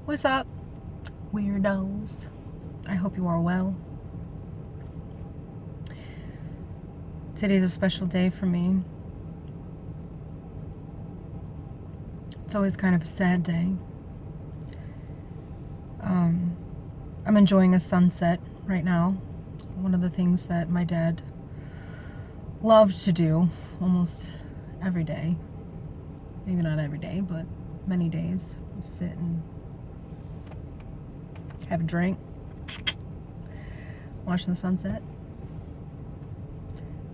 What's up, weirdos? I hope you are well. Today's a special day for me. It's always kind of a sad day. I'm enjoying a sunset right now. One of the things that my dad loved to do almost every day. Maybe not every day, but many days. Sit and have a drink, watch the sunset.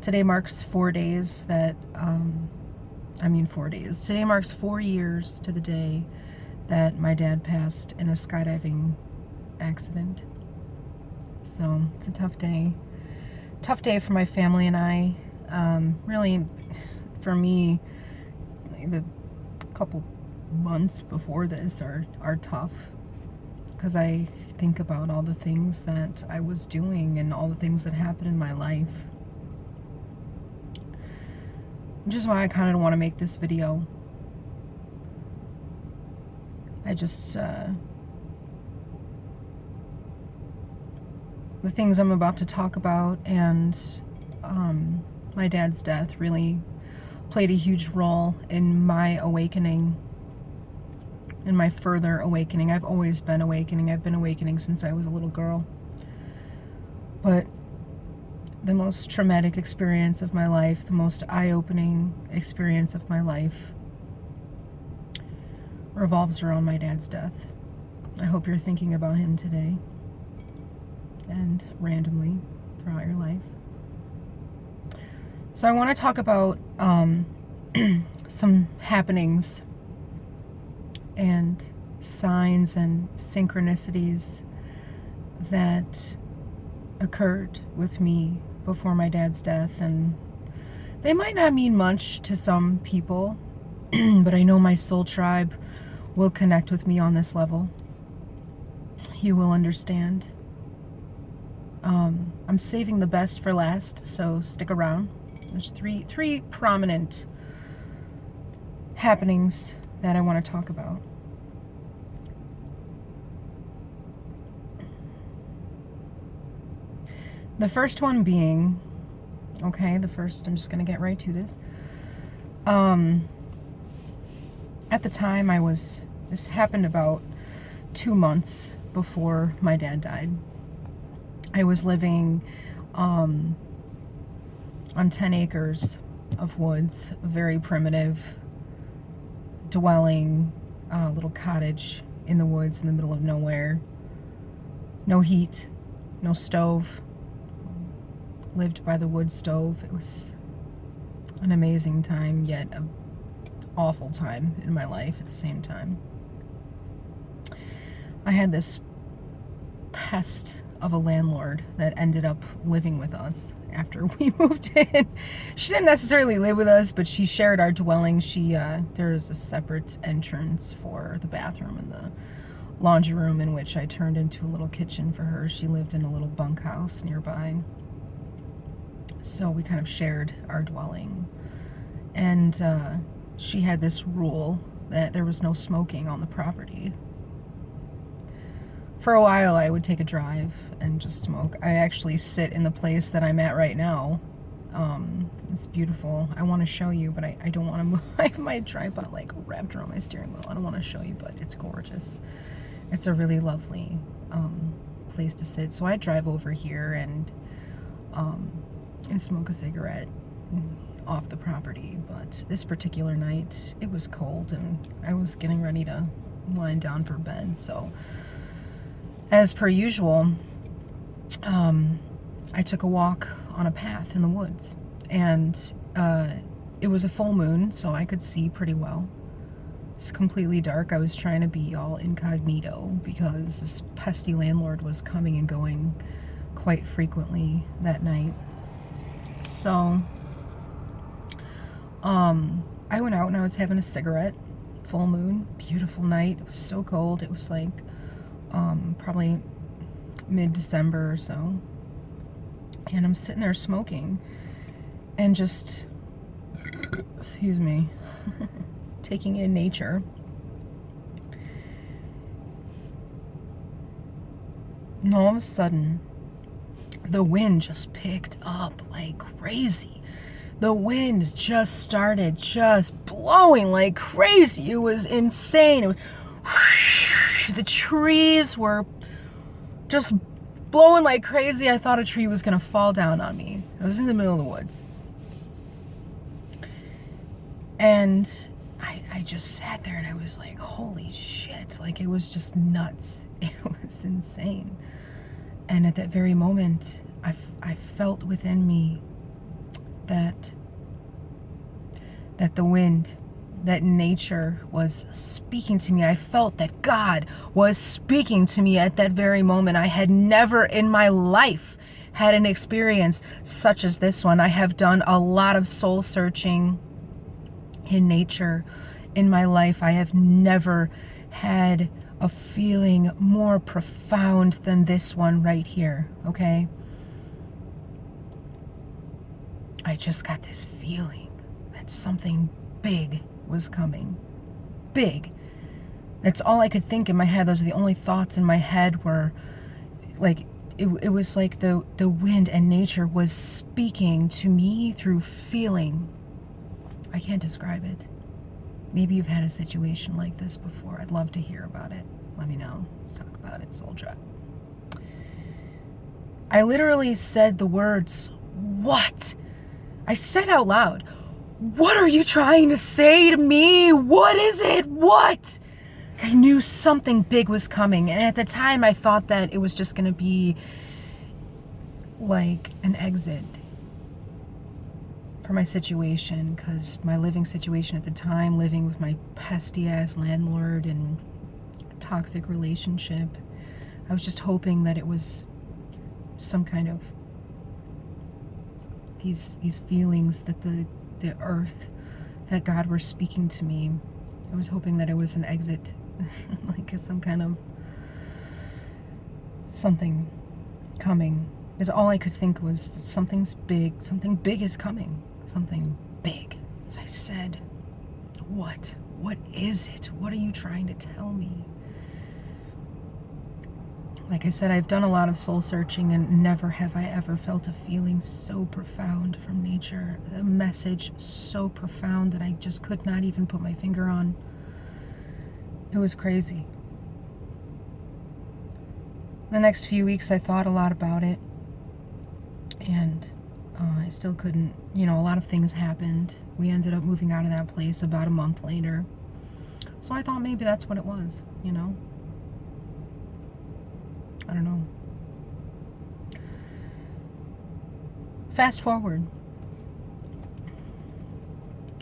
Today marks 4 days that, 4 days. Today marks 4 years to the day that my dad passed in a skydiving accident. So it's a tough day. Tough day for my family and I. Really, for me, the couple months before this are tough, because I think about all the things that I was doing and all the things that happened in my life. Which is why I kind of want to make this video. I just, the things I'm about to talk about and my dad's death really played a huge role in my awakening, in my further awakening. I've always been awakening. I've been awakening since I was a little girl. But the most traumatic experience of my life, the most eye-opening experience of my life, revolves around my dad's death. I hope you're thinking about him today and randomly throughout your life. So I want to talk about some happenings and signs and synchronicities that occurred with me before my dad's death. And they might not mean much to some people, but I know my soul tribe will connect with me on this level. You will understand. I'm saving the best for last, so stick around. There's three prominent happenings that I want to talk about. The first one being, I'm just going to get right to this. At the time this happened about 2 months before my dad died. I was living on 10 acres of woods, a very primitive dwelling, little cottage in the woods in the middle of nowhere. No heat, no stove. Lived by the wood stove. It was an amazing time, yet an awful time in my life at the same time. I had this pest of a landlord that ended up living with us after we moved in. She didn't necessarily live with us, but she shared our dwelling. There's a separate entrance for the bathroom and the laundry room, in which I turned into a little kitchen for her. She lived in a little bunkhouse nearby. So we kind of shared our dwelling. And she had this rule that there was no smoking on the property. For a while, I would take a drive and just smoke. I actually sit in the place that I'm at right now. It's beautiful. I want to show you, but I don't want to move. I have my tripod like wrapped around my steering wheel. I don't want to show you, but it's gorgeous. It's a really lovely place to sit. So I drive over here and smoke a cigarette off the property. But this particular night, it was cold and I was getting ready to wind down for bed. So as per usual, I took a walk on a path in the woods, and it was a full moon, so I could see pretty well. It's completely dark. I was trying to be all incognito because this pesky landlord was coming and going quite frequently that night. So I went out and I was having a cigarette. Full moon, beautiful night. It was so cold. It was like probably mid-December or so. And I'm sitting there smoking and just, excuse me, taking in nature. And all of a sudden, the wind just picked up like crazy. The wind just started just blowing like crazy. It was insane. It was the trees were just blowing like crazy. I thought a tree was gonna fall down on me. I was in the middle of the woods. And I just sat there and I was like, holy shit. Like, it was just nuts. It was insane. And at that very moment, I felt within me that the wind, that nature was speaking to me. I felt that God was speaking to me at that very moment. I had never in my life had an experience such as this one. I have done a lot of soul searching in nature in my life. I have never had a feeling more profound than this one right here, okay? I just got this feeling that something big was coming. Big. That's all I could think in my head. Those are the only thoughts in my head were like, it was like the wind and nature was speaking to me through feeling. I can't describe it. Maybe you've had a situation like this before. I'd love to hear about it. Let me know. Let's talk about it, Soul Trap. I literally said the words, "What?" I said out loud, "What are you trying to say to me? What is it? What?" I knew something big was coming. And at the time, I thought that it was just going to be like an exit for my situation, because my living situation at the time, living with my pesty ass landlord and toxic relationship, I was just hoping that it was some kind of these feelings that the earth, that God were speaking to me. I was hoping that it was an exit, like some kind of something coming. Is all I could think was that something big is coming. Something big. So I said, "What? What is it? What are you trying to tell me?" Like I said, I've done a lot of soul searching, and never have I ever felt a feeling so profound from nature. A message so profound that I just could not even put my finger on. It was crazy. The next few weeks, I thought a lot about it, and I still couldn't, a lot of things happened. We ended up moving out of that place about a month later. So I thought maybe that's what it was, I don't know. Fast forward.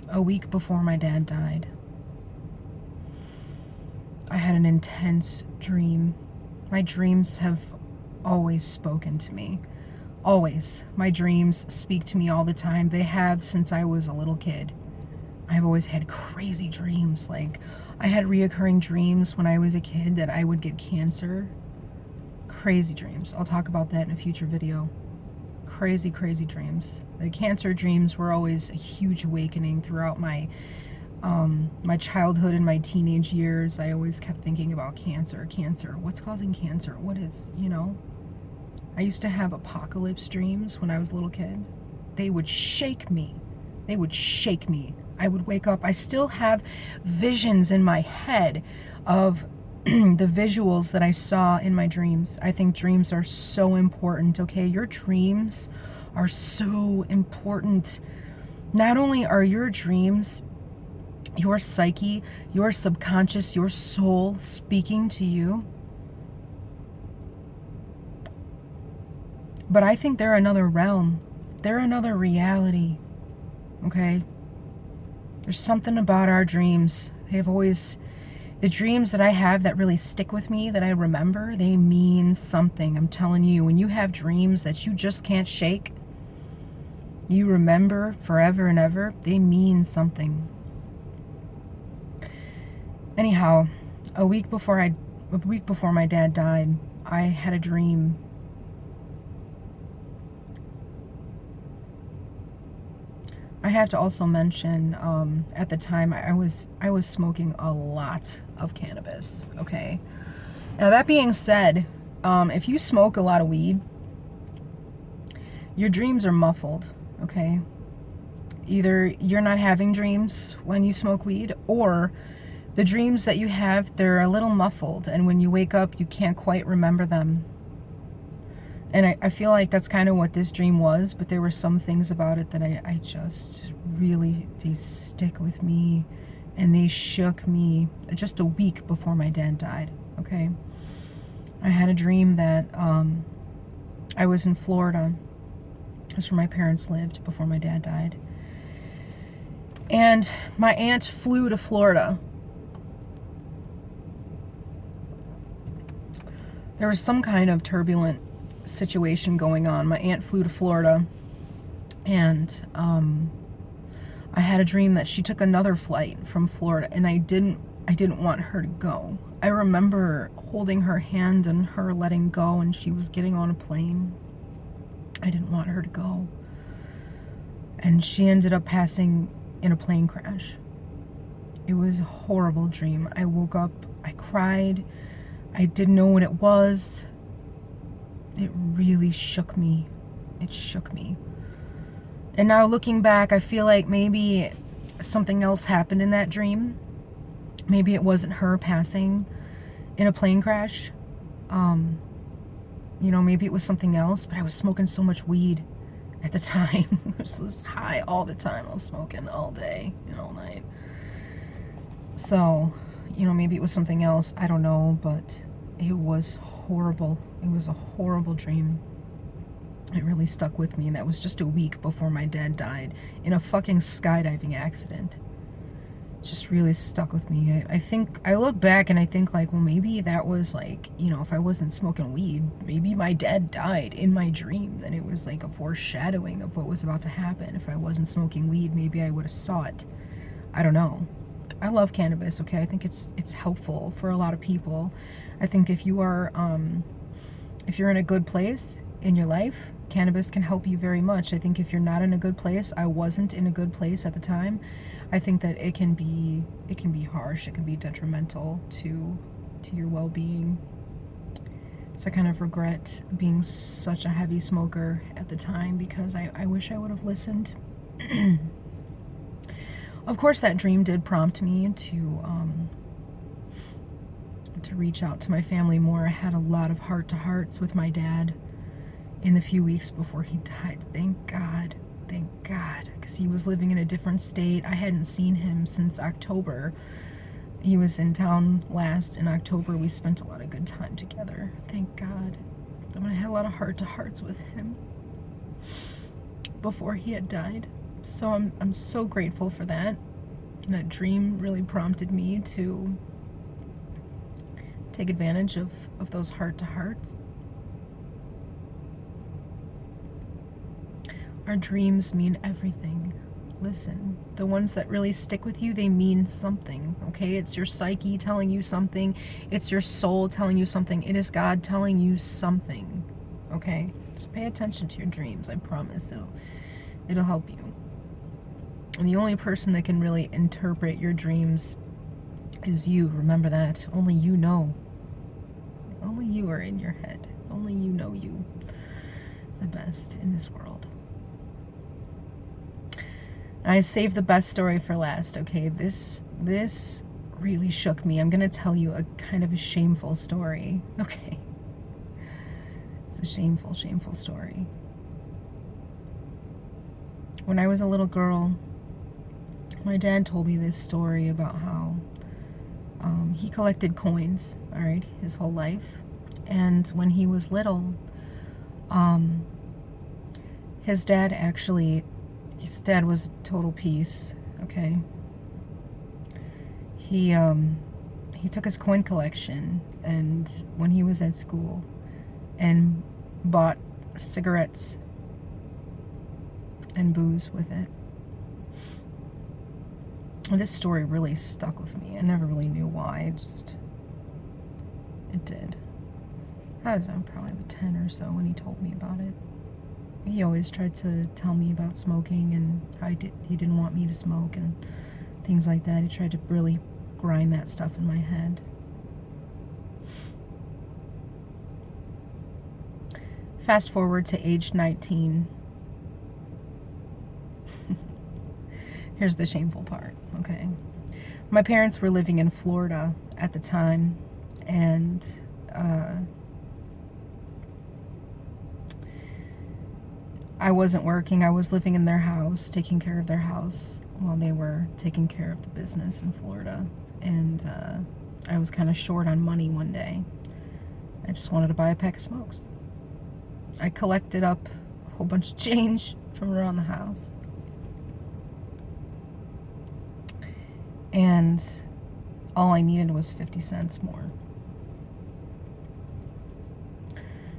A week before my dad died, I had an intense dream. My dreams have always spoken to me. Always. My dreams speak to me all the time. They have since I was a little kid. I've always had crazy dreams. Like, I had reoccurring dreams when I was a kid that I would get cancer. Crazy dreams. I'll talk about that in a future video. Crazy, crazy dreams. The cancer dreams were always a huge awakening throughout my childhood and my teenage years. I always kept thinking about cancer. What's causing cancer? What is, I used to have apocalypse dreams when I was a little kid. They would shake me. I would wake up. I still have visions in my head of the visuals that I saw in my dreams. I think dreams are so important, okay? Your dreams are so important. Not only are your dreams, your psyche, your subconscious, your soul speaking to you, but I think they're another realm. They're another reality, okay? There's something about our dreams. The dreams that I have that really stick with me, that I remember, they mean something. I'm telling you, when you have dreams that you just can't shake, you remember forever and ever, they mean something. Anyhow, a week before my dad died, I had a dream. I have to also mention, at the time I was smoking a lot of cannabis. Okay. Now that being said, If you smoke a lot of weed, your dreams are muffled, okay? Either you're not having dreams when you smoke weed, or the dreams that you have, they're a little muffled, and when you wake up, you can't quite remember them. And I feel like that's kind of what this dream was, but there were some things about it that I just really, they stick with me, and they shook me just a week before my dad died, okay? I had a dream that I was in Florida. That's where my parents lived before my dad died. And my aunt flew to Florida. There was some kind of turbulent situation going on. My aunt flew to Florida, and I had a dream that she took another flight from Florida, and I didn't want her to go. I remember holding her hand and her letting go, and she was getting on a plane. I didn't want her to go. And she ended up passing in a plane crash. It was a horrible dream. I woke up, I cried, I didn't know what it was. It really shook me. It shook me. And now looking back, I feel like maybe something else happened in that dream. Maybe it wasn't her passing in a plane crash. You know, maybe it was something else, but I was smoking so much weed at the time. I was high all the time. I was smoking all day and all night. So, you know, maybe it was something else. I don't know, but it was horrible. It was a horrible dream. It really stuck with me, and that was just a week before my dad died in a fucking skydiving accident. Just really stuck with me. I think, I look back and I think like, well, maybe that was like, you know, if I wasn't smoking weed, maybe my dad died in my dream. Then it was like a foreshadowing of what was about to happen. If I wasn't smoking weed, maybe I would have saw it. I don't know. I love cannabis, okay? I think it's helpful for a lot of people. I think if you are, if you're in a good place in your life, cannabis can help you very much. I think if you're not in a good place, I wasn't in a good place at the time, I think that it can be harsh, it can be detrimental to your well-being. So I kind of regret being such a heavy smoker at the time, because I wish I would have listened. Of course, that dream did prompt me to reach out to my family more. I had a lot of heart-to-hearts with my dad in the few weeks before he died. Thank God, because he was living in a different state. I hadn't seen him since October. He was in town last in October. We spent a lot of good time together. Thank God. I had a lot of heart-to-hearts with him before he had died. So I'm so grateful for that. That dream really prompted me to take advantage of those heart-to-hearts. Our dreams mean everything. Listen, the ones that really stick with you, they mean something, okay? It's your psyche telling you something. It's your soul telling you something. It is God telling you something, okay? Just pay attention to your dreams. I promise it'll help you. And the only person that can really interpret your dreams is you. Remember that. Only you know. Only you are in your head. Only you know you the best in this world. I saved the best story for last, okay? This really shook me. I'm gonna tell you a kind of a shameful story, okay? It's a shameful story. When I was a little girl, my dad told me this story about how he collected coins, all right, his whole life. And when he was little, his dad was a total piece, okay? He took his coin collection, and when he was at school, and bought cigarettes and booze with it. This story really stuck with me. I never really knew why. It did. I was probably 10 or so when he told me about it. He always tried to tell me about smoking and how he didn't want me to smoke and things like that. He tried to really grind that stuff in my head. Fast forward to age 19. Here's the shameful part, okay? My parents were living in Florida at the time, and I wasn't working. I was living in their house, taking care of their house while they were taking care of the business in Florida. And I was kind of short on money one day. I just wanted to buy a pack of smokes. I collected up a whole bunch of change from around the house. And all I needed was 50 cents more.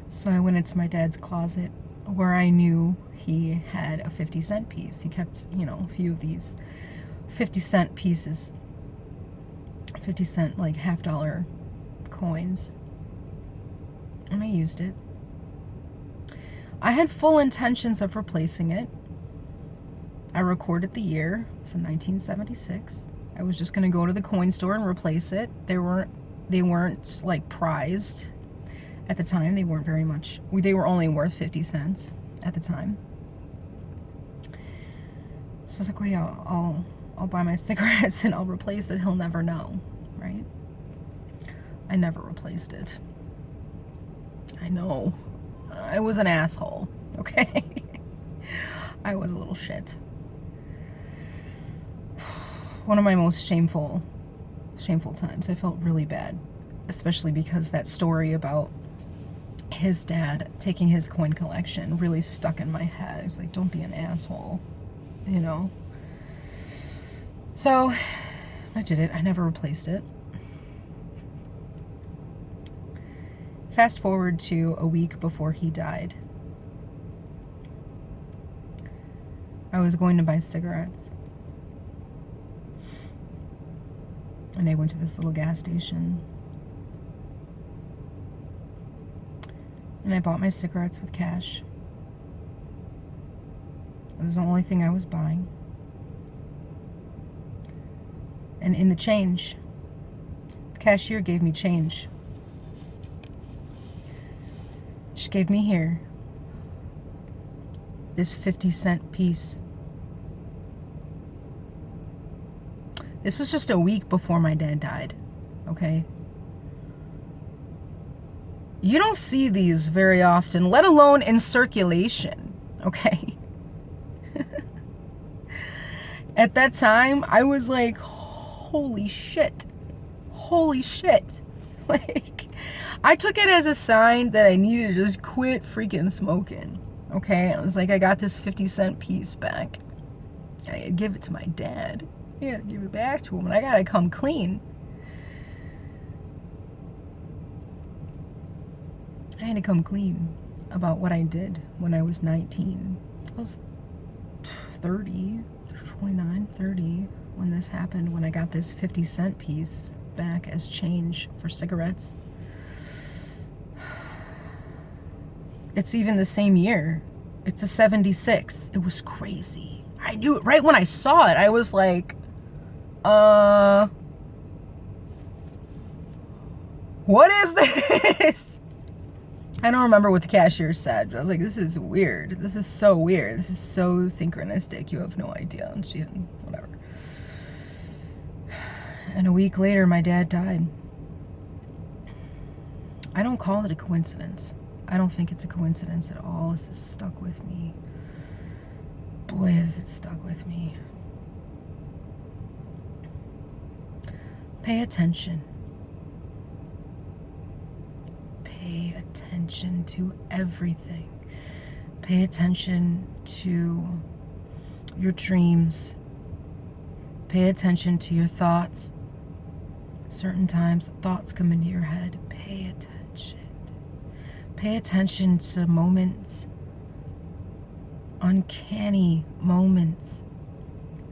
So I went into my dad's closet where I knew he had a 50-cent piece. He kept, a few of these 50-cent pieces. 50-cent, like $50 coins. And I used it. I had full intentions of replacing it. I recorded the year. It's in 1976. I was just going to go to the coin store and replace it. They weren't like prized at the time. They weren't very much. They were only worth 50 cents at the time. So I was like, well, yeah, I'll buy my cigarettes and I'll replace it. He'll never know, right? I never replaced it. I know. I was an asshole, okay? I was a little shit. One of my most shameful times. I felt really bad, especially because that story about his dad taking his coin collection really stuck in my head. It's like, don't be an asshole, So I did it. I never replaced it. Fast forward to a week before he died. I was going to buy cigarettes. And I went to this little gas station. And I bought my cigarettes with cash. It was the only thing I was buying. And in the change, the cashier gave me change. She gave me here this 50-cent piece. This was just a week before my dad died, okay? You don't see these very often, let alone in circulation, okay? At that time, I was like, holy shit. Holy shit. Like, I took it as a sign that I needed to just quit freaking smoking, okay? I was like, I got this 50-cent piece back. I gotta give it to my dad. Yeah, give it back to him, and I gotta come clean. I had to come clean about what I did when I was 19. I was 30, 29, 30 when this happened, when I got this 50-cent piece back as change for cigarettes. It's even the same year. It's a 76. It was crazy. I knew it right when I saw it. I was like, what is this? I don't remember what the cashier said, but I was like, this is weird. This is so weird. This is so synchronistic. You have no idea. And she didn't, whatever. And a week later, my dad died. I don't call it a coincidence. I don't think it's a coincidence at all. This has stuck with me. Boy, has it stuck with me. Pay attention. Pay attention to everything. Pay attention to your dreams. Pay attention to your thoughts. Certain times, thoughts come into your head. Pay attention. Pay attention to moments, uncanny moments,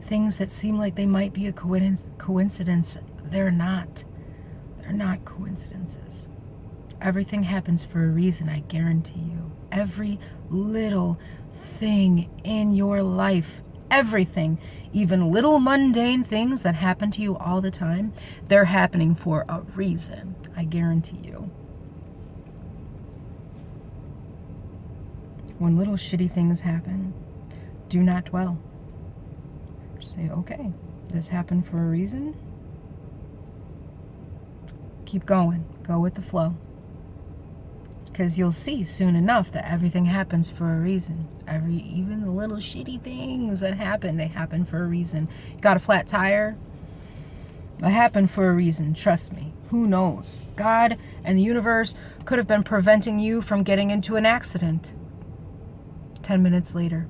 things that seem like they might be a coincidence. They're not. They're not coincidences. Everything happens for a reason, I guarantee you. Every little thing in your life, everything, even little mundane things that happen to you all the time, they're happening for a reason, I guarantee you. When little shitty things happen, do not dwell. Just say, okay, this happened for a reason. Keep going. Go with the flow. Because you'll see soon enough that everything happens for a reason. Even the little shitty things that happen, they happen for a reason. You got a flat tire? That happened for a reason, trust me. Who knows? God and the universe could have been preventing you from getting into an accident 10 minutes later.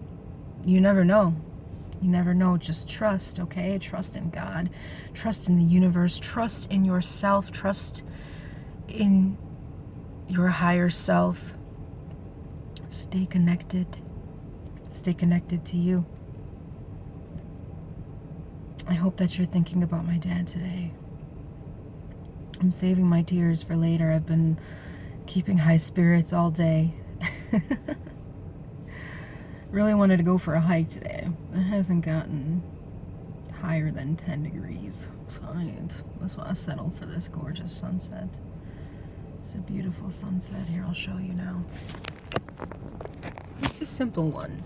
You never know. You never know. Just trust, okay? Trust in God. Trust in the universe. Trust in yourself. Trust in your higher self. Stay connected. Stay connected to you. I hope that you're thinking about my dad today. I'm saving my tears for later. I've been keeping high spirits all day. Really wanted to go for a hike today. It hasn't gotten higher than 10 degrees. Fine. That's why I settled for this gorgeous sunset. It's a beautiful sunset. Here, I'll show you now. It's a simple one,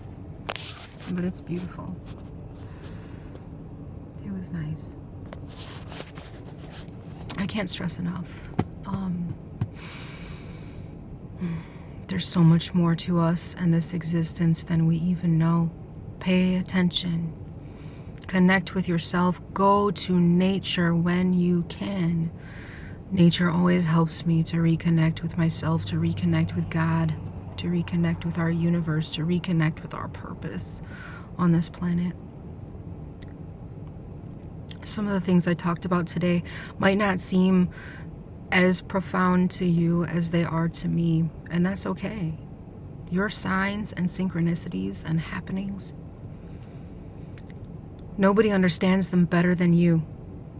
but it's beautiful. It was nice. I can't stress enough. There's so much more to us and this existence than we even know. Pay attention. Connect with yourself. Go to nature when you can. Nature always helps me to reconnect with myself, to reconnect with God, to reconnect with our universe, to reconnect with our purpose on this planet. Some of the things I talked about today might not seem as profound to you as they are to me, and that's okay. Your signs and synchronicities and happenings, nobody understands them better than you.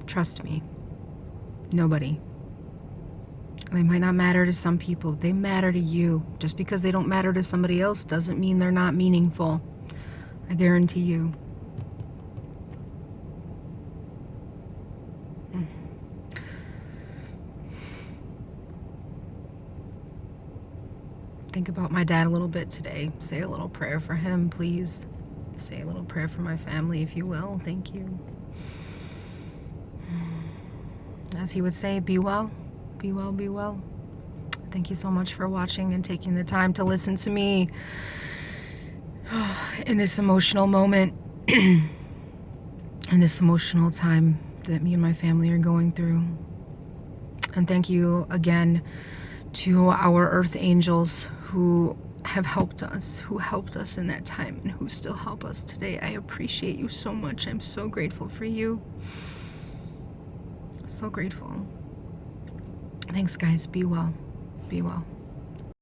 Trust me. Nobody. They might not matter to some people. They matter to you. Just because they don't matter to somebody else doesn't mean they're not meaningful. I guarantee you. Think about my dad a little bit today. Say a little prayer for him, please. Say a little prayer for my family, if you will. Thank you. As he would say, be well. Be well, be well. Thank you so much for watching and taking the time to listen to me in this emotional moment, in this emotional time that me and my family are going through. And thank you again to our earth angels who have helped us in that time and who still help us today. I appreciate you so much. I'm so grateful for you. So grateful. Thanks, guys. Be well. Be well.